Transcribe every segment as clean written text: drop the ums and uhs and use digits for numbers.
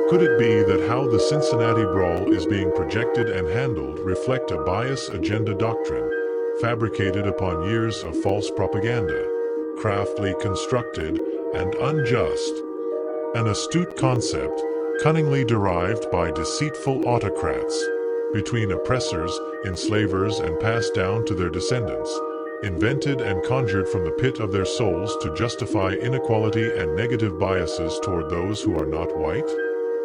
Could it be that how the Cincinnati brawl is being projected and handled reflect a bias agenda doctrine, fabricated upon years of false propaganda, craftily constructed and unjust? An astute concept, cunningly derived by deceitful autocrats, between oppressors, enslavers, and passed down to their descendants, invented and conjured from the pit of their souls to justify inequality and negative biases toward those who are not white?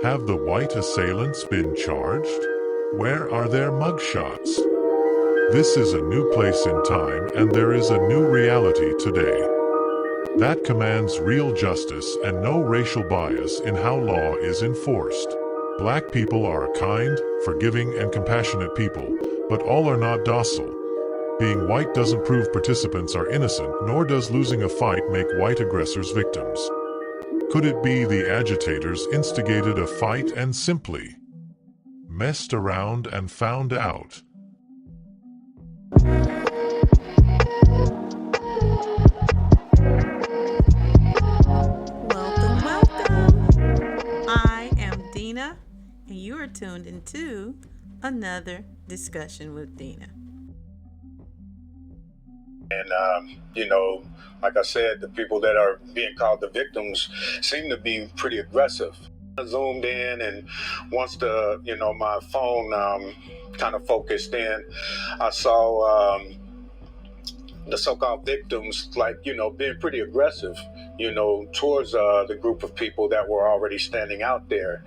Have the white assailants been charged? Where are their mugshots? This is a new place in time, and there is a new reality today that commands real justice and no racial bias in how law is enforced. Black people are a kind, forgiving, and compassionate people, but all are not docile. Being white doesn't prove participants are innocent, nor does losing a fight make white aggressors victims. Could it be the agitators instigated a fight and simply messed around and found out? Welcome. I am Dena, and you are tuned into another discussion with Dena. And, like I said, the people that are being called the victims seem to be pretty aggressive. I zoomed in, and once my phone kind of focused in, I saw the so-called victims, being pretty aggressive, towards the group of people that were already standing out there.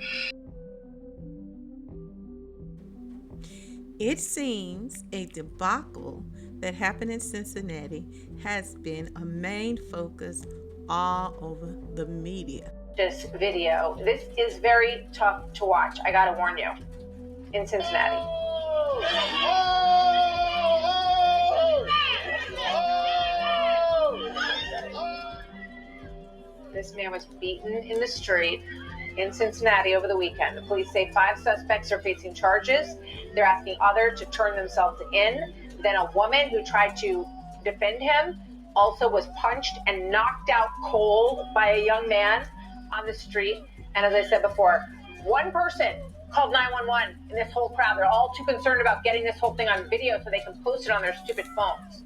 It seems a debacle that happened in Cincinnati has been a main focus all over the media. This is very tough to watch. I gotta warn you. In Cincinnati. This man was beaten in the street in Cincinnati over the weekend. The police say 5 suspects are facing charges. They're asking others to turn themselves in. Then a woman who tried to defend him also was punched and knocked out cold by a young man on the street. And as I said before, one person called 911 in this whole crowd. They're all too concerned about getting this whole thing on video so they can post it on their stupid phones.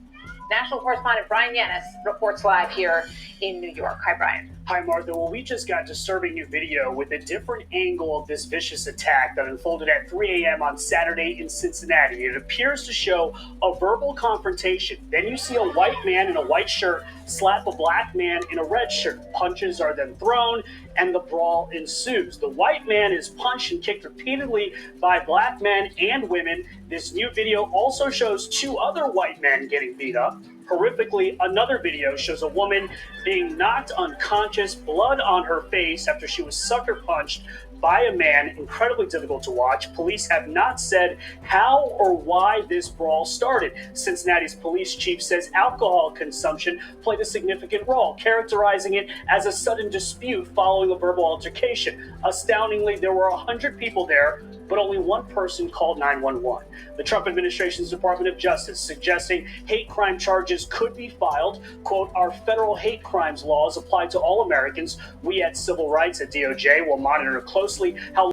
National correspondent Brian Yanis reports live here in New York. Hi, Brian. Hi, Martha. Well, we just got disturbing new video with a different angle of this vicious attack that unfolded at 3 a.m. on Saturday in Cincinnati. It appears to show a verbal confrontation. Then you see a white man in a white shirt slap a black man in a red shirt. Punches are then thrown, and the brawl ensues. The white man is punched and kicked repeatedly by black men and women. This new video also shows 2 other white men getting beat up. Horrifically, another video shows a woman being knocked unconscious, blood on her face after she was sucker punched by a man. Incredibly difficult to watch. Police have not said how or why this brawl started. Cincinnati's police chief says alcohol consumption played a significant role, characterizing it as a sudden dispute following a verbal altercation. Astoundingly, there were 100 people there, but only one person called 911. The Trump administration's Department of Justice suggesting hate crime charges could be filed. Quote, our federal hate crimes laws apply to all Americans. We at Civil Rights at DOJ will monitor closely how...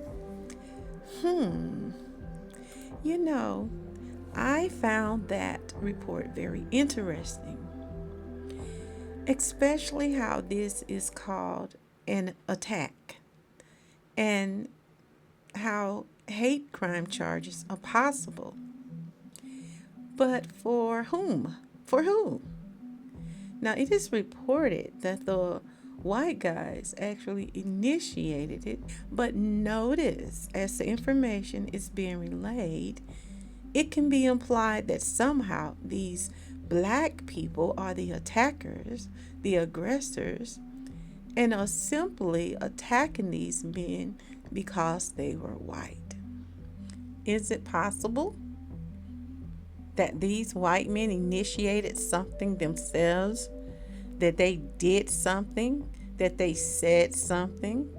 I found that report very interesting, especially how this is called an attack and how hate crime charges are possible. But for whom? For who? Now, it is reported that the white guys actually initiated it, but notice as the information is being relayed, it can be implied that somehow these black people are the attackers, the aggressors, and are simply attacking these men because they were white. Is it possible that these white men initiated something themselves, that they did something, that they said something,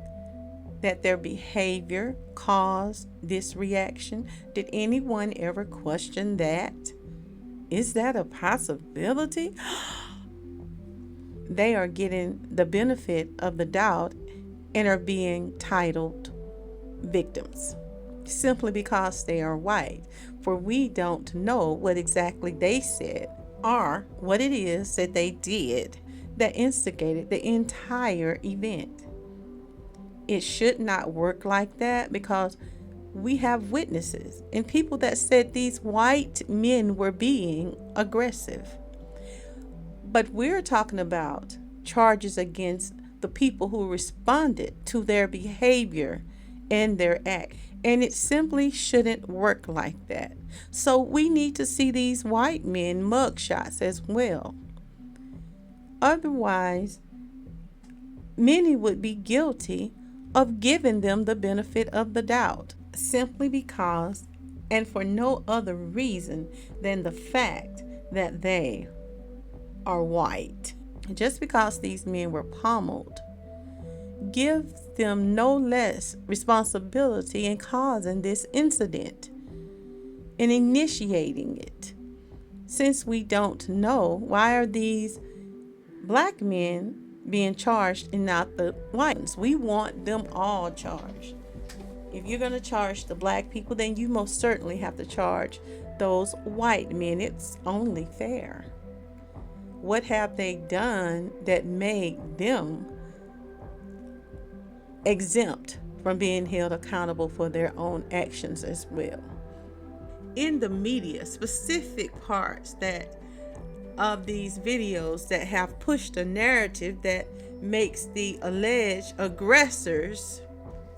that their behavior caused this reaction? Did anyone ever question that? Is that a possibility? They are getting the benefit of the doubt and are being titled victims simply because they are white, for we don't know what exactly they said or what it is that they did that instigated the entire event. It should not work like that because we have witnesses and people that said these white men were being aggressive. But we're talking about charges against the people who responded to their behavior and their act. And it simply shouldn't work like that. So we need to see these white men mugshots as well. Otherwise, many would be guilty of giving them the benefit of the doubt simply because and for no other reason than the fact that they are white. Just because these men were pummeled gives them no less responsibility in causing this incident and initiating it. Since we don't know, why are these black men being charged and not the whites? We want them all charged. If you're going to charge the black people, then you most certainly have to charge those white men. It's only fair. What have they done that made them exempt from being held accountable for their own actions as well? In the media, specific parts that of these videos that have pushed a narrative that makes the alleged aggressors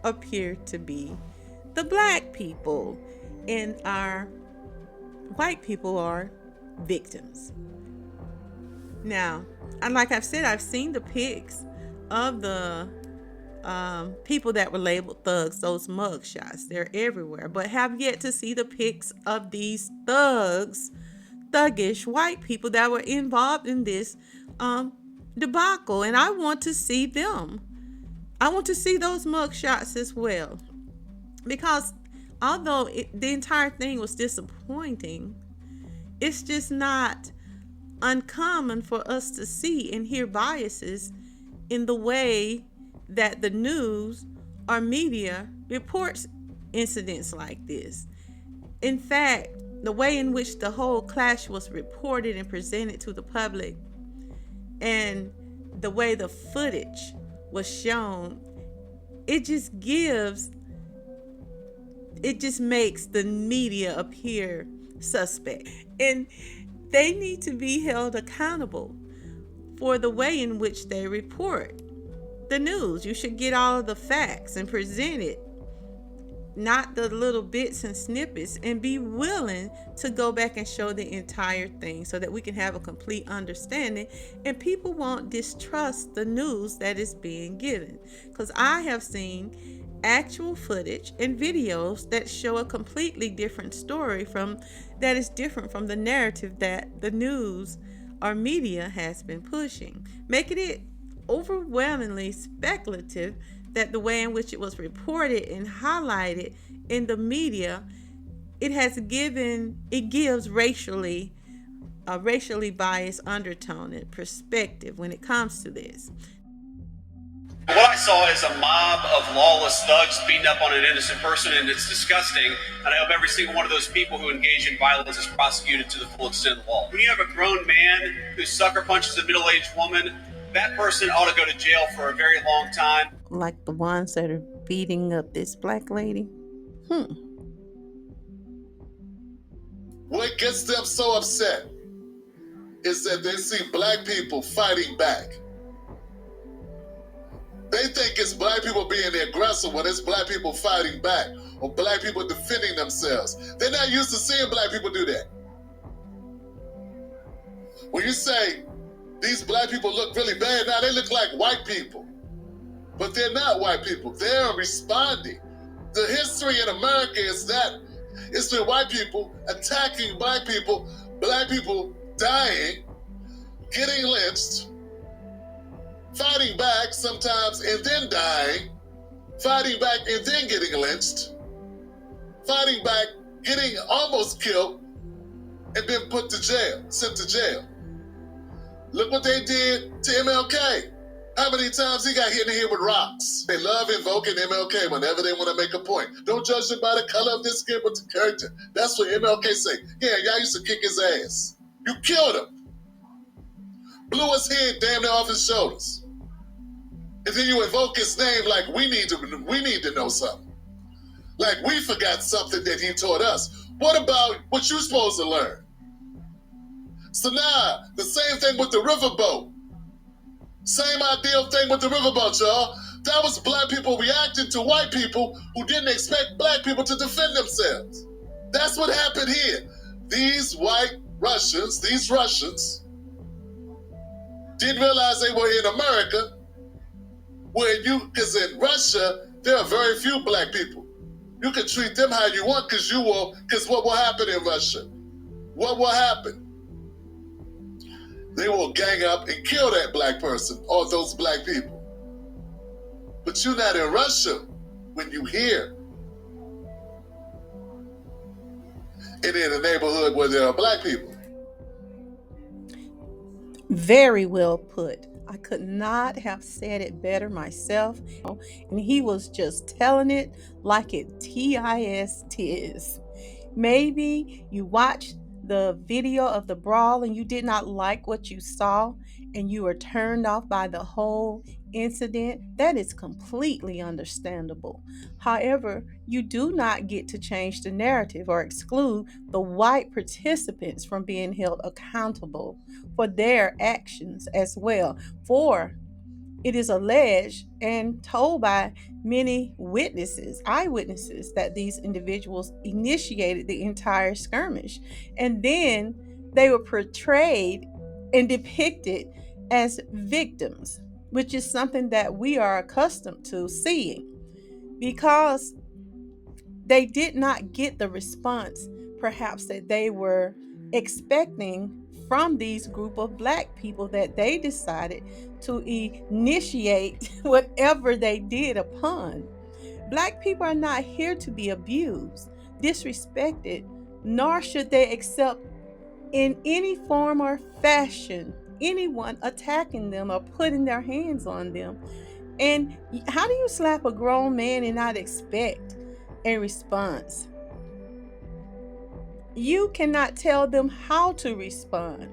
appear to be the black people and our white people are victims. Now, and like I've said, I've seen the pics of the people that were labeled thugs, those mug shots. They're everywhere, but have yet to see the pics of these thuggish white people that were involved in this debacle. And I want to see them. I want to see those mug shots as well. Because although the entire thing was disappointing, it's just not uncommon for us to see and hear biases in the way that the news or media reports incidents like this. In fact, the way in which the whole clash was reported and presented to the public and the way the footage was shown, it just makes the media appear suspect. And they need to be held accountable for the way in which they report the news. You should get all of the facts and present it, not the little bits and snippets, and be willing to go back and show the entire thing so that we can have a complete understanding and people won't distrust the news that is being given. Because I have seen actual footage and videos that show a completely different story that is different from the narrative that the news or media has been pushing, making it overwhelmingly speculative that the way in which it was reported and highlighted in the media, it gives a racially biased undertone and perspective when it comes to this. What I saw is a mob of lawless thugs beating up on an innocent person, and it's disgusting. And I hope every single one of those people who engage in violence is prosecuted to the full extent of the law. When you have a grown man who sucker punches a middle-aged woman, that person ought to go to jail for a very long time. Like the ones that are beating up this black lady. What gets them so upset is that they see black people fighting back. They think it's black people being the aggressor when it's black people fighting back or black people defending themselves. They're not used to seeing black people do that. When you say these black people look really bad, now they look like white people. But they're not white people. They're responding. The history in America is that it's been white people attacking black people dying, getting lynched, fighting back sometimes and then dying, fighting back and then getting lynched, fighting back, getting almost killed, and then put to jail, sent to jail. Look what they did to MLK. How many times he got hit in the head with rocks? They love invoking MLK whenever they want to make a point. Don't judge them by the color of their skin, but the character. That's what MLK say. Yeah, y'all used to kick his ass. You killed him. Blew his head damn near off his shoulders. And then you invoke his name like we need to know something. Like we forgot something that he taught us. What about what you're supposed to learn? So now, the same thing with the riverboat. Same ideal thing with the riverboat, y'all. That was black people reacting to white people who didn't expect black people to defend themselves. That's what happened here. These Russians didn't realize they were in America, because in Russia, there are very few black people. You can treat them how you want because what will happen in Russia? What will happen? They will gang up and kill that black person or those black people. But you're not in Russia when you here. And in a neighborhood where there are black people. Very well put. I could not have said it better myself. And he was just telling it like it tis. Maybe you watched the video of the brawl and you did not like what you saw and you were turned off by the whole incident. That is completely understandable. However, you do not get to change the narrative or exclude the white participants from being held accountable for their actions as well. For it is alleged and told by many eyewitnesses, that these individuals initiated the entire skirmish. And then they were portrayed and depicted as victims, which is something that we are accustomed to seeing, because they did not get the response perhaps that they were expecting from these group of black people, that they decided to initiate whatever they did upon. Black people are not here to be abused, disrespected, nor should they accept in any form or fashion anyone attacking them or putting their hands on them. And how do you slap a grown man and not expect a response? You cannot tell them how to respond.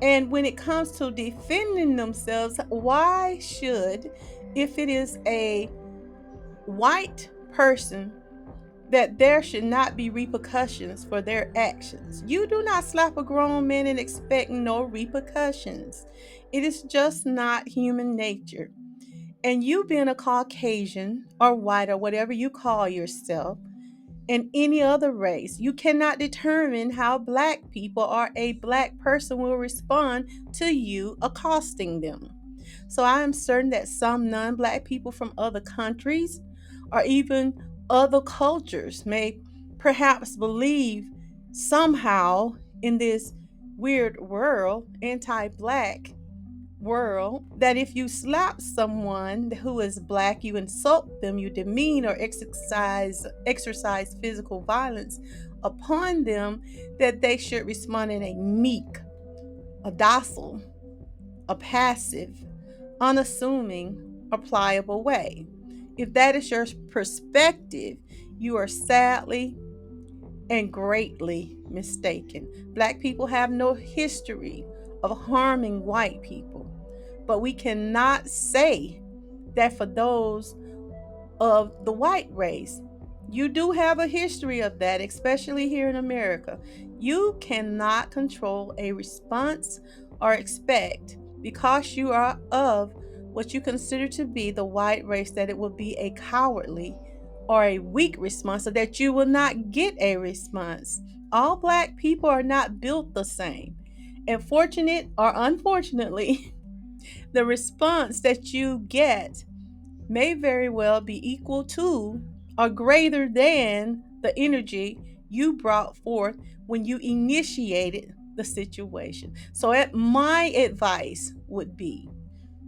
And when it comes to defending themselves, why should, if it is a white person, that there should not be repercussions for their actions? You do not slap a grown man and expect no repercussions. It is just not human nature. And you being a Caucasian or white or whatever you call yourself, in any other race, you cannot determine how black people or a black person will respond to you accosting them. So I am certain that some non-black people from other countries or even other cultures may perhaps believe somehow in this weird world, anti-black world, that if you slap someone who is black, you insult them, you demean or exercise physical violence upon them, that they should respond in a meek, a docile, a passive, unassuming, or pliable way. If that is your perspective, you are sadly and greatly mistaken. Black people have no history of harming white people, but we cannot say that for those of the white race. You do have a history of that, especially here in America. You cannot control a response or expect, because you are of what you consider to be the white race, that it will be a cowardly or a weak response, so that you will not get a response. All black people are not built the same. And fortunate or unfortunately, the response that you get may very well be equal to or greater than the energy you brought forth when you initiated the situation. So my advice would be,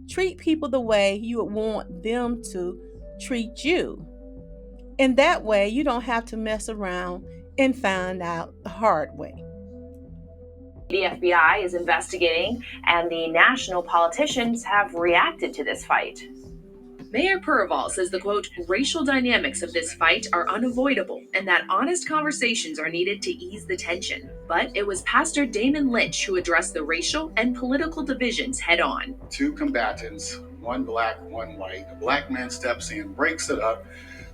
treat people the way you would want them to treat you. And that way you don't have to mess around and find out the hard way. The FBI is investigating, and the national politicians have reacted to this fight. Mayor Purval says the, quote, racial dynamics of this fight are unavoidable and that honest conversations are needed to ease the tension. But it was Pastor Damon Lynch who addressed the racial and political divisions head on. Two combatants, one black, one white. A black man steps in, breaks it up.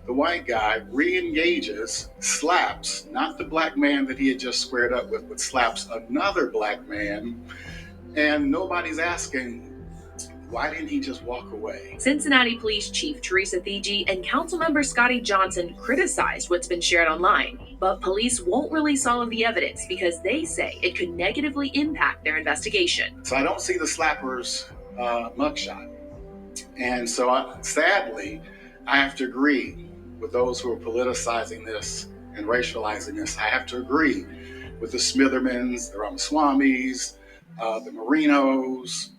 The white guy re-engages, slaps, not the black man that he had just squared up with, but slaps another black man. And nobody's asking, why didn't he just walk away? Cincinnati Police Chief Teresa Thigi and Councilmember Scotty Johnson criticized what's been shared online, but police won't release all of the evidence because they say it could negatively impact their investigation. So I don't see the slapper's mugshot. And so sadly, I have to agree with those who are politicizing this and racializing this. I have to agree with the Smithermans, the Ramaswamis, the Marinos,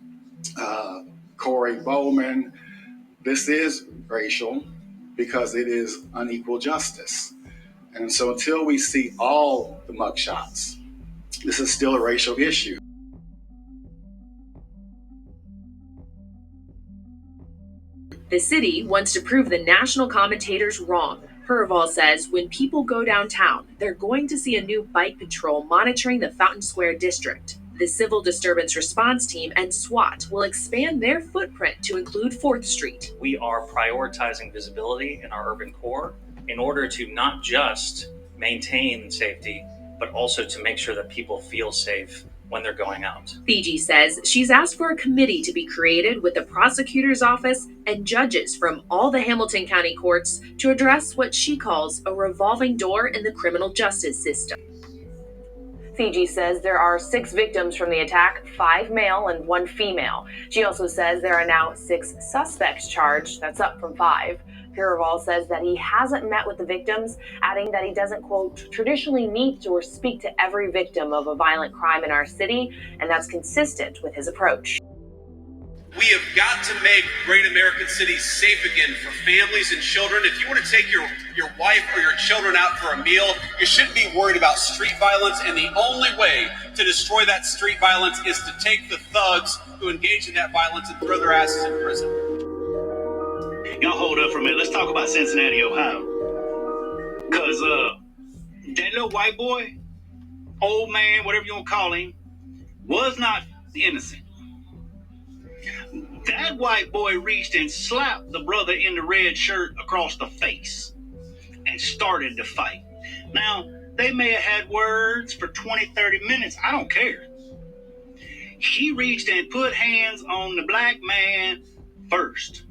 Corey Bowman. This is racial because it is unequal justice. And so until we see all the mugshots, this is still a racial issue. The city wants to prove the national commentators wrong. Purval says when people go downtown, they're going to see a new bike patrol monitoring the Fountain Square district. The Civil Disturbance Response Team and SWAT will expand their footprint to include 4th Street. We are prioritizing visibility in our urban core in order to not just maintain safety, but also to make sure that people feel safe when they're going out. Thigi says she's asked for a committee to be created with the prosecutor's office and judges from all the Hamilton County courts to address what she calls a revolving door in the criminal justice system. Thigi says there are 6 victims from the attack, 5 male and 1 female. She also says there are now 6 suspects charged. That's up from 5. Purval says that he hasn't met with the victims, adding that he doesn't, quote, traditionally meet or speak to every victim of a violent crime in our city, and that's consistent with his approach. We have got to make great American cities safe again for families and children. If you want to take your wife or your children out for a meal, you shouldn't be worried about street violence. And the only way to destroy that street violence is to take the thugs who engage in that violence and throw their asses in prison. Y'all hold up for a minute. Let's talk about Cincinnati, Ohio. Because that little white boy, old man, whatever you want to call him, was not innocent. That white boy reached and slapped the brother in the red shirt across the face and started the fight. Now, they may have had words for 20, 30 minutes. I don't care. He reached and put hands on the black man first.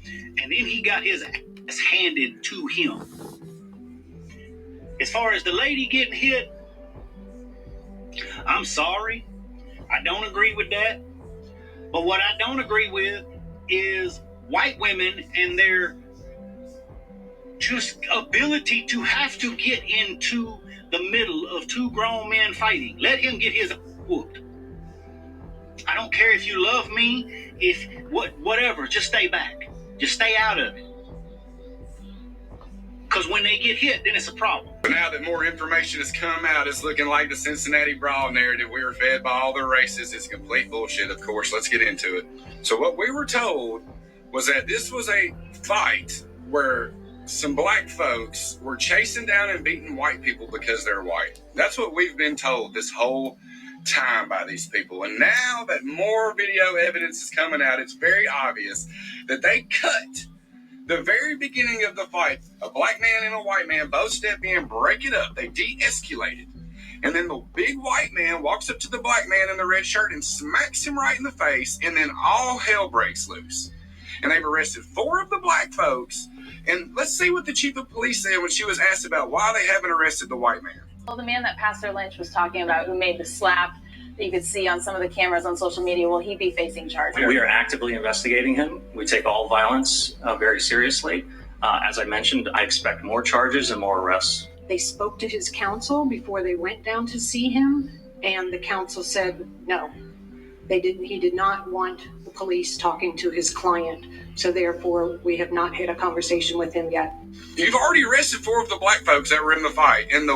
And then he got his ass handed to him. As far as the lady getting hit, I'm sorry. I don't agree with that. But what I don't agree with is white women and their just ability to have to get into the middle of 2 grown men fighting. Let him get his whooped. I don't care if you love me, whatever, just stay back. Just stay out of it. Because when they get hit, then it's a problem. Now that more information has come out, it's looking like the Cincinnati Brawl narrative we were fed by all the races is complete bullshit, of course. Let's get into it. So what we were told was that this was a fight where some black folks were chasing down and beating white people because they're white. That's what we've been told this whole time by these people. And now that more video evidence is coming out, it's very obvious that they cut the very beginning of the fight. A black man and a white man both step in, break it up. They de-escalated. And then the big white man walks up to the black man in the red shirt and smacks him right in the face. And then all hell breaks loose. And they've arrested 4 of the black folks. And let's see what the chief of police said when she was asked about why they haven't arrested the white man. Well, the man that Pastor Lynch was talking about who made the slap that you could see on some of the cameras on social media, will he be facing charges? We are actively investigating him. We take all violence very seriously. As I mentioned, I expect more charges and more arrests. They spoke to his counsel before they went down to see him, and the counsel said no. He did not want the police talking to his client, so therefore we have not had a conversation with him yet. You've already arrested 4 of the black folks that were in the fight, and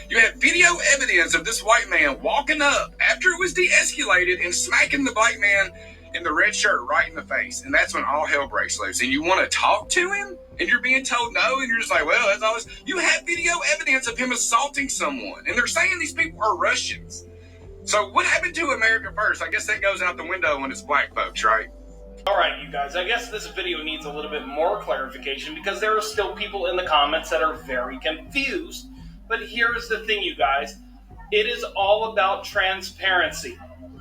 you have video evidence of this white man walking up after it was de-escalated and smacking the black man in the red shirt right in the face, and that's when all hell breaks loose. And you want to talk to him, and you're being told no, and you're just like, well, that's all this. You have video evidence of him assaulting someone, and they're saying these people are Russians. So what happened to America First? I guess that goes out the window when it's black folks, right? All right, you guys, I guess this video needs a little bit more clarification because there are still people in the comments that are very confused. But here's the thing, you guys. It is all about transparency,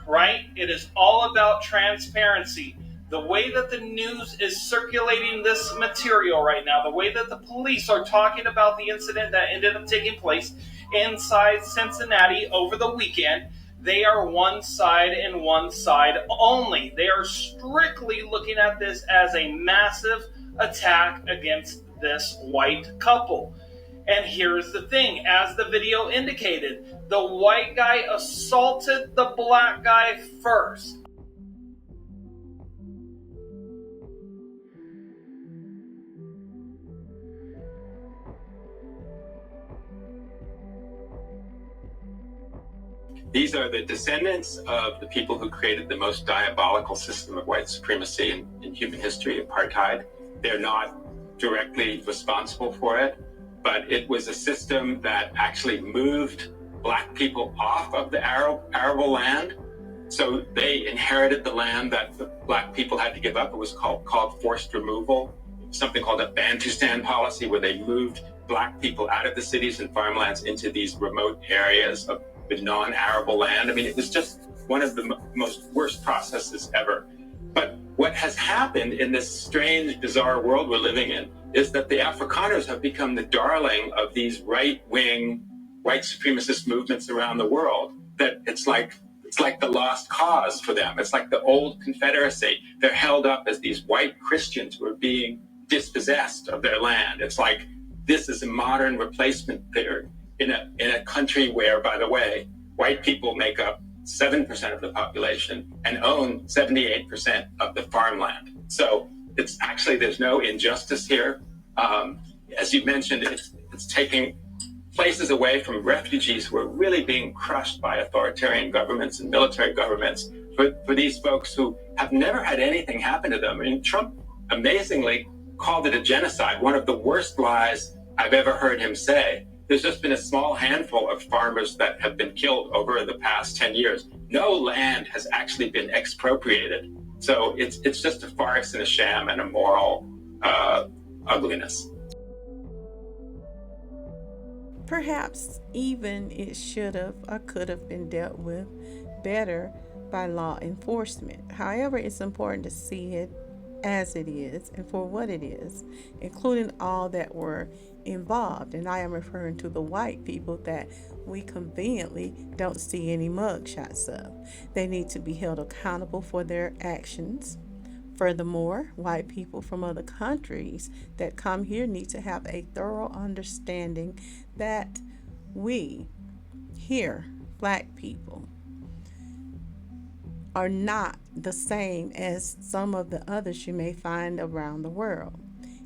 right? It is all about transparency. The way that the news is circulating this material right now, the way that the police are talking about the incident that ended up taking place inside Cincinnati over the weekend, they are one side and one side only. They are strictly looking at this as a massive attack against this white couple. And here's the thing, as the video indicated, the white guy assaulted the black guy first. These are the descendants of the people who created the most diabolical system of white supremacy in human history, apartheid. They're not directly responsible for it, but it was a system that actually moved black people off of the arable land. So they inherited the land that the black people had to give up. It was called forced removal, something called a Bantustan policy, where they moved black people out of the cities and farmlands into these remote areas of the non-arable land. I mean, it was just one of the most worst processes ever. But what has happened in this strange, bizarre world we're living in is that the Afrikaners have become the darling of these right-wing, white supremacist movements around the world. That it's like the lost cause for them. It's like the old Confederacy. They're held up as these white Christians who are being dispossessed of their land. It's like this is a modern replacement theory in a country where, by the way, white people make up 7% of the population and own 78% of the farmland. So it's actually, there's no injustice here. As you mentioned, it's taking places away from refugees who are really being crushed by authoritarian governments and military governments for these folks who have never had anything happen to them. I mean, Trump amazingly called it a genocide, one of the worst lies I've ever heard him say. There's just been a small handful of farmers that have been killed over the past 10 years. No land has actually been expropriated. So it's just a farce and a sham and a moral ugliness. Perhaps even it should have or could have been dealt with better by law enforcement. However, it's important to see it as it is and for what it is, including all that were involved. And I am referring to the white people that we conveniently don't see any mugshots of. They need to be held accountable for their actions. Furthermore, white people from other countries that come here need to have a thorough understanding that we here, black people, are not the same as some of the others you may find around the world.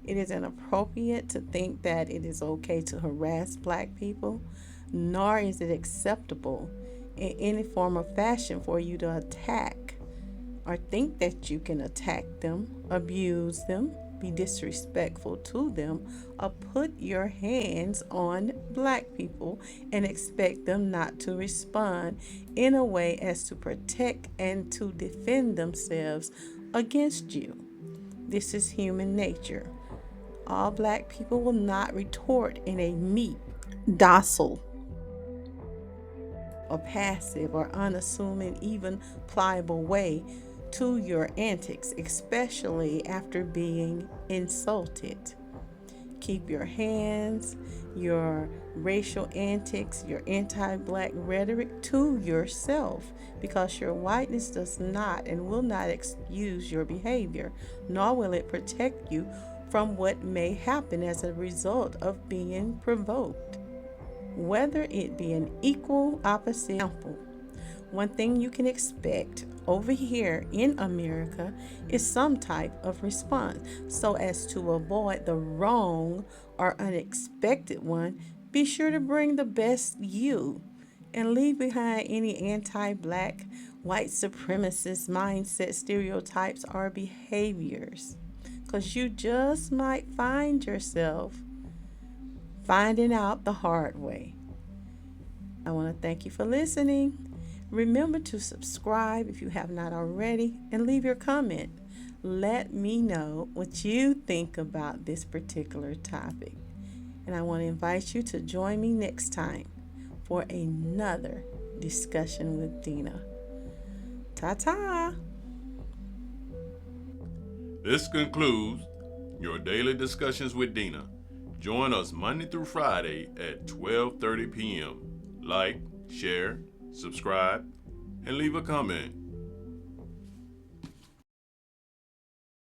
It is inappropriate to think that it is okay to harass black people, nor is it acceptable in any form or fashion for you to attack or think that you can attack them, abuse them, be disrespectful to them, or put your hands on black people and expect them not to respond in a way as to protect and to defend themselves against you. This is human nature. All black people will not retort in a meek, docile, or passive or unassuming, even pliable way to your antics, especially after being insulted. Keep your hands, your racial antics, your anti-black rhetoric to yourself, because your whiteness does not and will not excuse your behavior, nor will it protect you from what may happen as a result of being provoked. Whether it be an equal opposite example, One thing you can expect over here in America is some type of response. So, as to avoid the wrong or unexpected one, be sure to bring the best you and leave behind any anti black, white supremacist mindset, stereotypes, or behaviors. Because you just might find yourself finding out the hard way. I want to thank you for listening. Remember to subscribe if you have not already and leave your comment. Let me know what you think about this particular topic. And I want to invite you to join me next time for another discussion with Dena. Ta-ta! This concludes your daily discussions with Dena. Join us Monday through Friday at 12:30 p.m. Like, share, subscribe, and leave a comment.